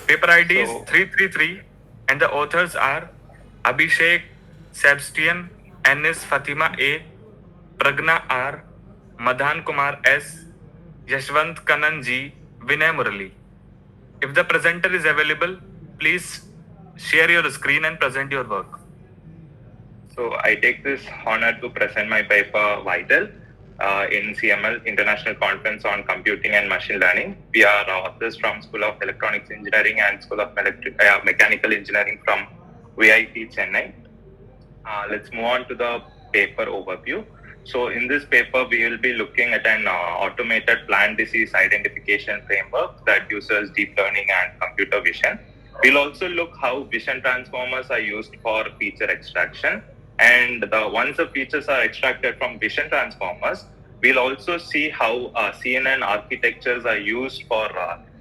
Paper ID is So 333 and the authors are Abhishek, Sebastian, N.S. Fatima A, Pragna R, Madhan Kumar S, Yashwant Kanan G, Vinay Murali. If the presenter is available, please share your screen and present your work. So I take this honor to present my paper Vital in CML International Conference on Computing and Machine Learning. We are authors from School of Electronics Engineering and School of Mechanical Engineering from VIT Chennai. Let's move on to the paper overview. So in this paper, we will be looking at an automated plant disease identification framework that uses deep learning and computer vision. We'll also look how vision transformers are used for feature extraction. And once the features are extracted from vision transformers, we'll also see how CNN architectures are used for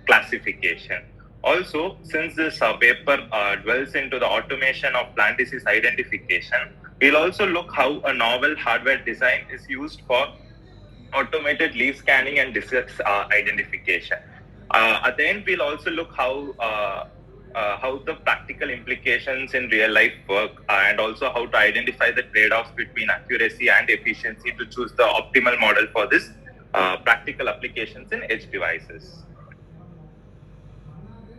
classification. Also, since this paper dwells into the automation of plant disease identification, we'll also look how a novel hardware design is used for automated leaf scanning and disease identification. At the end, we'll also look how the practical implications in real life work and also how to identify the trade-offs between accuracy and efficiency to choose the optimal model for this practical applications in edge devices.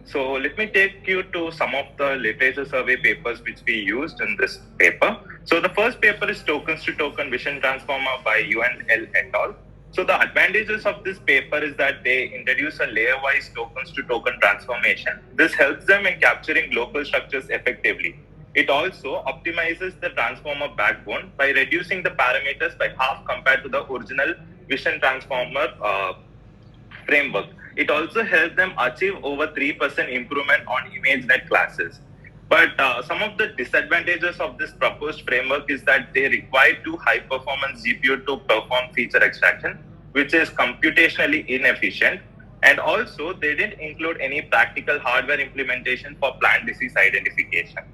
So let me take you to some of the literature survey papers which we used in this paper. So the first paper is Tokens to Token Vision Transformer by UNL et al. So the advantages of this paper is that they introduce a layer-wise tokens to token transformation. This helps them in capturing local structures effectively. It also optimizes the transformer backbone by reducing the parameters by half compared to the original vision transformer framework. It also helped them achieve over 3% improvement on ImageNet classes. But some of the disadvantages of this proposed framework is that they require too high performance GPU to perform feature extraction, which is computationally inefficient. And also, they didn't include any practical hardware implementation for plant disease identification.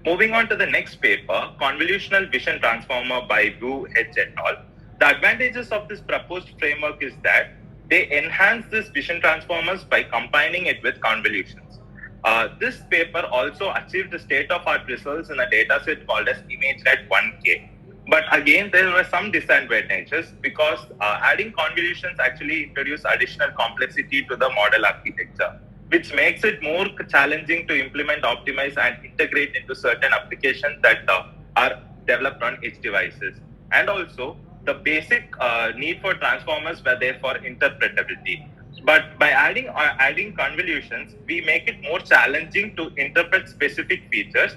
Moving on to the next paper, Convolutional Vision Transformer by Wu H et al. The advantages of this proposed framework is that they enhance this vision transformers by combining it with convolutions. This paper also achieved the state-of-art results in a dataset called as ImageNet 1K. But again, there were some disadvantages because adding convolutions actually introduce additional complexity to the model architecture, which makes it more challenging to implement, optimize, and integrate into certain applications that are developed on edge devices. And also, the basic need for transformers were there for interpretability. But by adding convolutions, we make it more challenging to interpret specific features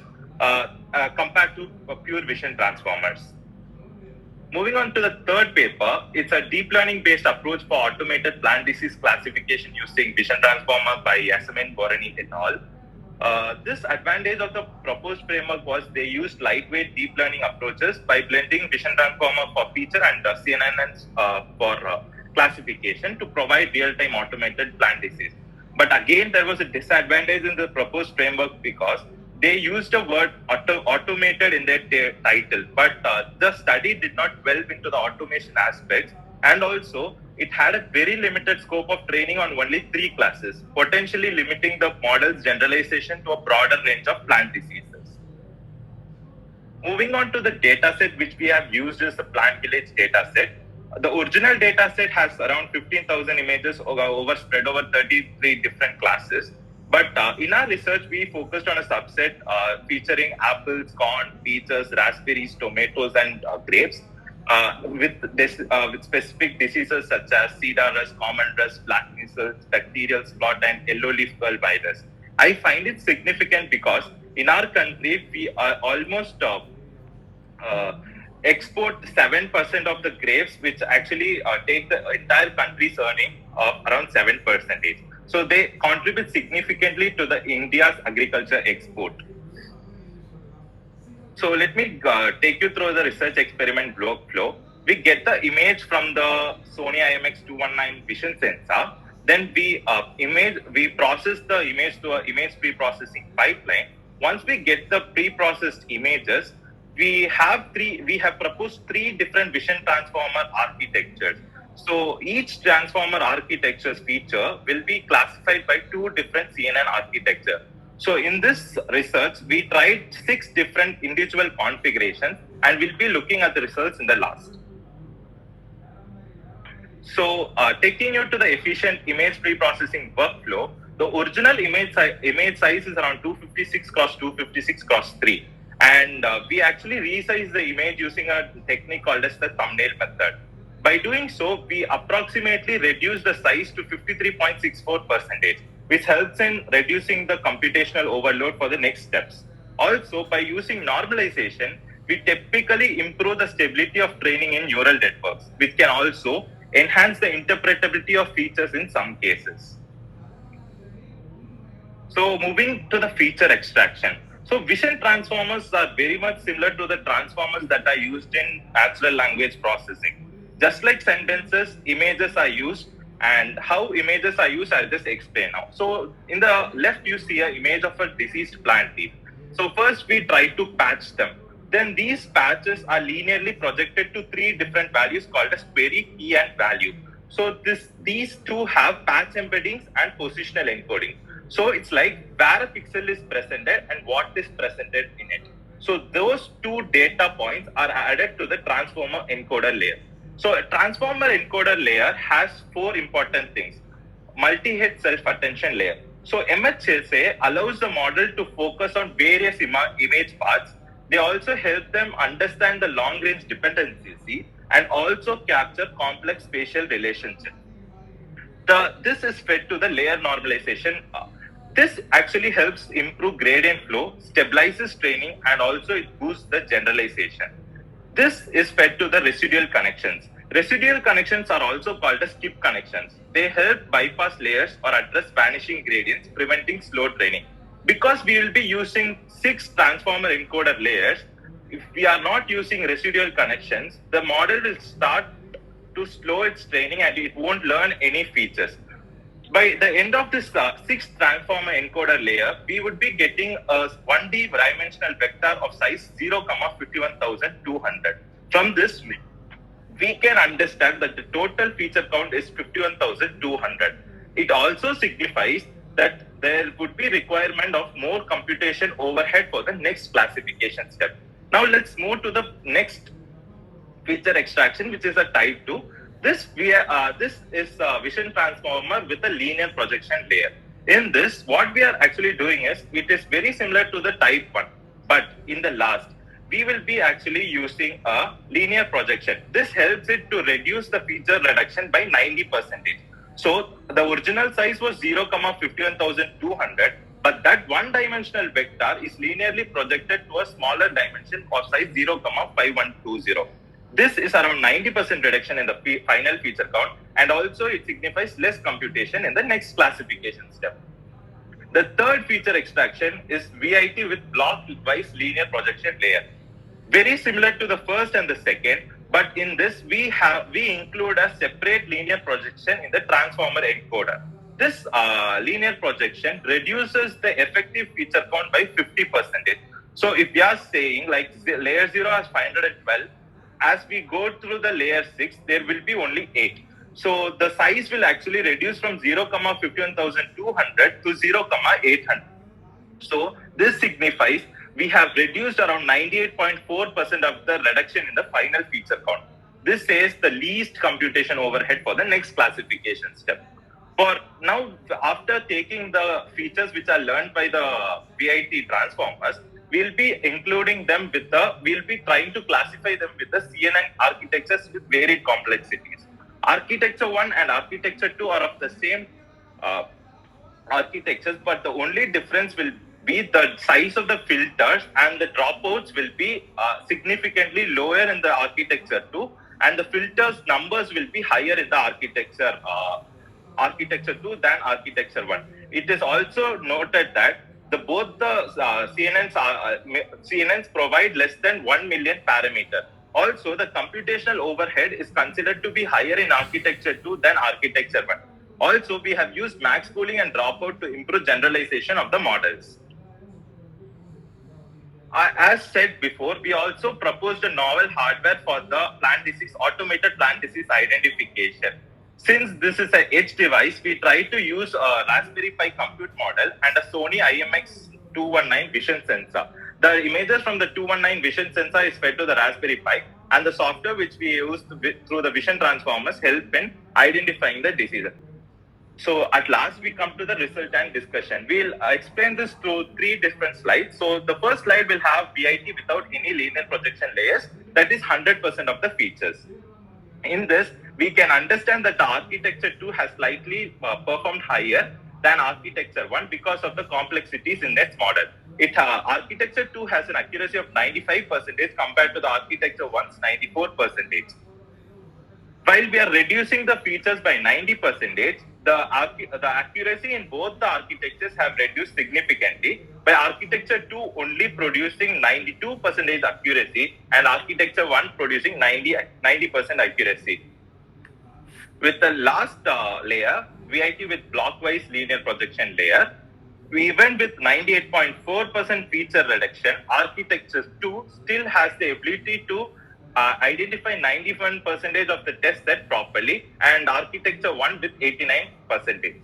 compared to pure vision transformers. Moving on to the third paper, it's a deep learning based approach for automated plant disease classification using vision transformer by Yasemin Borani et al. This advantage of the proposed framework was they used lightweight deep learning approaches by blending vision transformer for feature and CNN for classification to provide real-time automated plant disease. But again, there was a disadvantage in the proposed framework because they used the word automated in their title, but the study did not delve into the automation aspects, and also it had a very limited scope of training on only 3 classes, potentially limiting the model's generalization to a broader range of plant diseases. Moving on to the dataset which we have used is the plant village dataset. The original dataset has around 15,000 images spread over 33 different classes. But in our research, we focused on a subset featuring apples, corn, peaches, raspberries, tomatoes, and grapes. With specific diseases such as cedar rust, common rust, black measles, bacterial spot, and yellow leaf curl virus. I find it significant because in our country we are almost uh, export 7% of the grapes, which actually take the entire country's earning of around 7%. So they contribute significantly to the India's agriculture export. So let me take you through the research experiment workflow. We get the image from the Sony IMX219 vision sensor. Then we process the image to an image pre-processing pipeline. Once we get the pre-processed images, we have proposed 3 different vision transformer architectures. So each transformer architecture's feature will be classified by two different CNN architecture. So in this research, we tried 6 different individual configurations and we'll be looking at the results in the last. So taking you to the efficient image pre-processing workflow, the original image size is around 256 cross 256 cross 3. And we actually resize the image using a technique called as the thumbnail method. By doing so, we approximately reduce the size to 53.64%, which helps in reducing the computational overload for the next steps. Also, by using normalization, we typically improve the stability of training in neural networks, which can also enhance the interpretability of features in some cases. So moving to the feature extraction. So vision transformers are very much similar to the transformers that are used in natural language processing. Just like sentences, images are used, and how images are used, I'll just explain now. So in the left, you see an image of a deceased plant leaf. So first we try to patch them. Then these patches are linearly projected to 3 different values called as query, key, and value. So these two have patch embeddings and positional encoding. So it's like where a pixel is presented and what is presented in it. So those two data points are added to the transformer encoder layer. So a transformer encoder layer has 4 important things. Multi-head self-attention layer. So MHSA allows the model to focus on various image parts. They also help them understand the long-range dependency and also capture complex spatial relationships. This is fed to the layer normalization. This actually helps improve gradient flow, stabilizes training, and also it boosts the generalization. This is fed to the residual connections. Residual connections are also called as skip connections. They help bypass layers or address vanishing gradients, preventing slow training. Because we will be using 6 transformer encoder layers, if we are not using residual connections, the model will start to slow its training and it won't learn any features. By the end of this 6th transformer encoder layer, we would be getting a 1D dimensional vector of size 0, 51,200. From this, we can understand that the total feature count is 51,200. It also signifies that there would be requirement of more computation overhead for the next classification step. Now let's move to the next feature extraction, which is a type 2. This is a vision transformer with a linear projection layer. In this, what we are actually doing is, it is very similar to the type 1, but in the last, we will be actually using a linear projection. This helps it to reduce the feature reduction by 90%. So the original size was 0, 51,200, but that one-dimensional vector is linearly projected to a smaller dimension of size 0, 5120. This is around 90% reduction in the final feature count, and also it signifies less computation in the next classification step. The third feature extraction is VIT with block-wise linear projection layer. Very similar to the first and the second, but in this we include a separate linear projection in the transformer encoder. This linear projection reduces the effective feature count by 50%. So if we are saying like layer 0 has 512, as we go through the layer 6, there will be only 8. So the size will actually reduce from 0, 51,200 to 0, 800. So this signifies we have reduced around 98.4% of the reduction in the final feature count. This says the least computation overhead for the next classification step. For now, after taking the features which are learned by the VIT transformers, we'll be including them with we'll be trying to classify them with the CNN architectures with varied complexities. Architecture 1 and architecture 2 are of the same uh, architectures, but the only difference will be the size of the filters, and the dropouts will be significantly lower in the architecture 2, and the filters numbers will be higher in the architecture 2 than architecture 1. It is also noted that both the CNNs provide less than 1 million parameter. Also, the computational overhead is considered to be higher in architecture 2 than architecture 1. Also, we have used max pooling and dropout to improve generalization of the models. As said before, we also proposed a novel hardware for the automated plant disease identification. Since this is an edge device, we try to use a Raspberry Pi compute model and a Sony IMX219 vision sensor. The images from the 219 vision sensor is fed to the Raspberry Pi, and the software which we use through the vision transformers help in identifying the disease. So at last we come to the result and discussion. We'll explain this through 3 different slides. So the first slide will have VIT without any linear projection layers. That is 100% of the features. In this, we can understand that the architecture 2 has slightly performed higher than architecture 1 because of the complexities in its model. Architecture 2 has an accuracy of 95% compared to the architecture 1's 94%. While we are reducing the features by 90%, the accuracy in both the architectures have reduced significantly, by architecture 2 only producing 92% accuracy and architecture 1 producing 90% accuracy. With the last layer, VIT with blockwise linear projection layer, we went with 98.4% feature reduction. Architecture 2 still has the ability to identify 91% of the test set properly, and architecture 1 with 89%.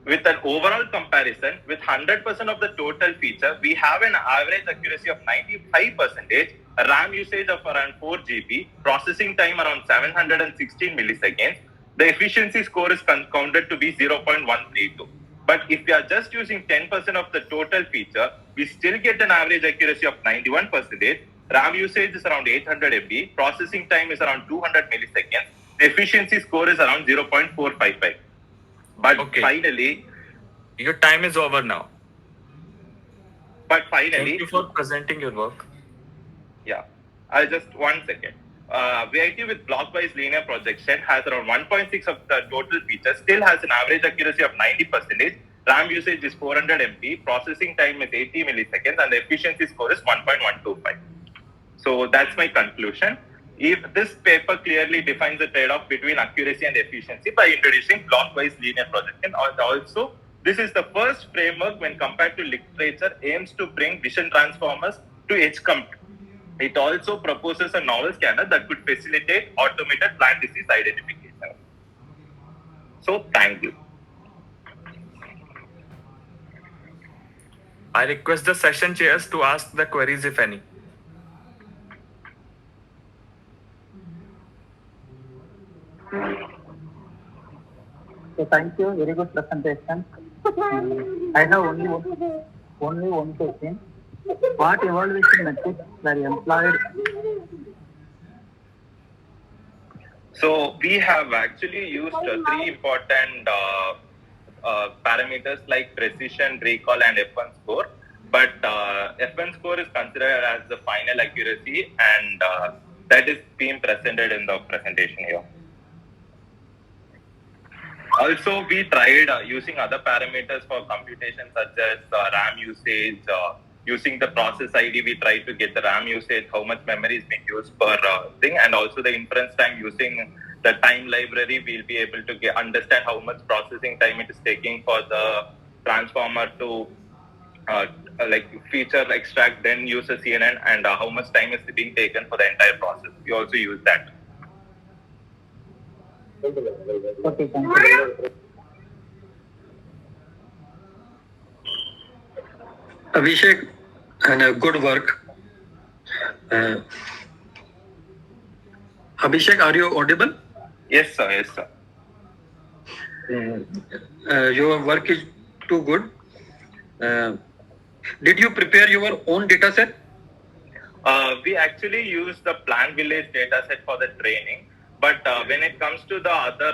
With an overall comparison, with 100% of the total feature, we have an average accuracy of 95%, a RAM usage of around 4 GB, processing time around 716 milliseconds. The efficiency score is counted to be 0.132. But if we are just using 10% of the total feature, we still get an average accuracy of 91%. RAM usage is around 800 MB, processing time is around 200 milliseconds. The efficiency score is around 0.455. But Okay. finally, Your time is over now. Finally, Thank you for presenting your work. Yeah, just 1 second. VIT with blockwise linear projection has around 1.6 of the total features, still has an average accuracy of 90%. RAM usage is 400 MB, processing time is 80 milliseconds, and the efficiency score is 1.125. So that's my conclusion. If this paper clearly defines the trade-off between accuracy and efficiency by introducing blockwise linear projection, and also this is the first framework when compared to literature aims to bring vision transformers to edge compute. It also proposes a novel scanner that could facilitate automated plant disease identification. So thank you. I request the session chairs to ask the queries if any. So thank you, very good presentation. I have only one question. What evaluation methods were employed? So we have actually used 3 important parameters like precision, recall, and F1 score. But F1 score is considered as the final accuracy, and that is being presented in the presentation here. Also, we tried using other parameters for computation such as RAM usage. Using the process ID, we tried to get the RAM usage, how much memory is being used per thing, and also the inference time. Using the time library, we'll be able to understand how much processing time it is taking for the transformer to feature extract, then use a CNN, and how much time is being taken for the entire process. We also use that. Okay, thank you. Abhishek, and good work. Abhishek, are you audible? Yes, sir. Yes, sir. Your work is too good. Did you prepare your own data set? We actually use the Plan Village data set for the training. But when it comes to the other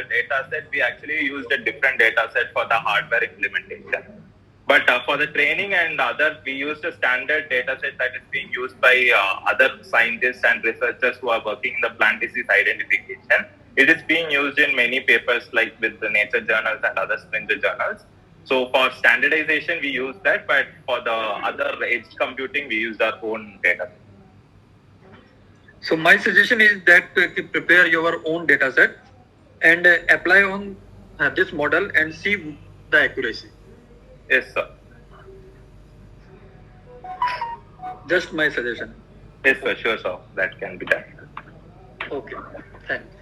data set, we actually used a different data set for the hardware implementation. But for the training and other, we used a standard data set that is being used by other scientists and researchers who are working in the plant disease identification. It is being used in many papers like with the Nature journals and other Springer journals. So for standardization, we use that, but for the other edge computing, we use our own data. So my suggestion is that prepare your own data set and apply on this model and see the accuracy. Yes, sir. Just my suggestion. Yes, sir. Sure, sir. That can be done. Okay. Thanks.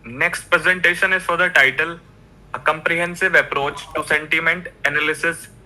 Next presentation is for the title A Comprehensive Approach to Sentiment Analysis